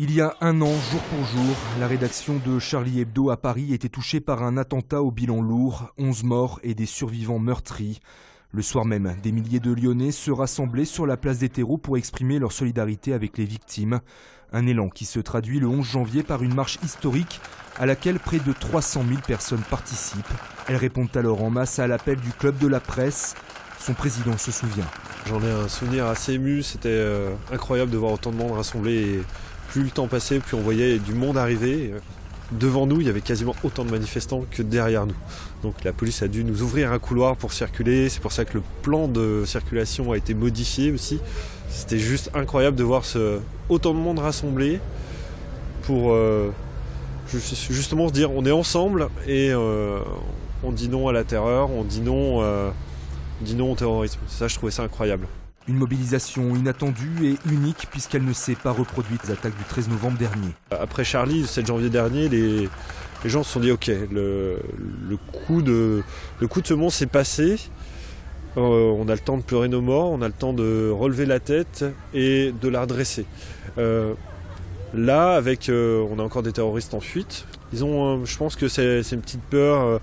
Il y a un an, jour pour jour, la rédaction de Charlie Hebdo à Paris était touchée par un attentat au bilan lourd, 11 morts et des survivants meurtris. Le soir même, des milliers de Lyonnais se rassemblaient sur la place des Terreaux pour exprimer leur solidarité avec les victimes. Un élan qui se traduit le 11 janvier par une marche historique à laquelle près de 300 000 personnes participent. Elles répondent alors en masse à l'appel du Club de la Presse. Son président se souvient. J'en ai un souvenir assez ému, c'était incroyable de voir autant de monde rassemblé. Et plus le temps passait, plus on voyait du monde arriver. Devant nous, il y avait quasiment autant de manifestants que derrière nous. Donc la police a dû nous ouvrir un couloir pour circuler. C'est pour ça que le plan de circulation a été modifié aussi. C'était juste incroyable de voir autant de monde rassemblé pour justement se dire on est ensemble et on dit non à la terreur, on dit non au terrorisme. Ça, je trouvais ça incroyable. Une mobilisation inattendue et unique puisqu'elle ne s'est pas reproduite les attaques du 13 novembre dernier. Après Charlie, le 7 janvier dernier, les gens se sont dit ok, le coup de ce monde s'est passé. On a le temps de pleurer nos morts, on a le temps de relever la tête et de la redresser. Là, on a encore des terroristes en fuite. Je pense que c'est une petite peur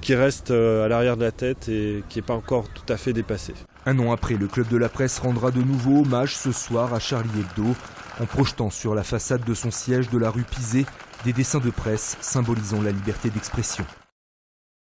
qui reste à l'arrière de la tête et qui n'est pas encore tout à fait dépassée. Un an après, le Club de la Presse rendra de nouveau hommage ce soir à Charlie Hebdo en projetant sur la façade de son siège de la rue Pizet des dessins de presse symbolisant la liberté d'expression.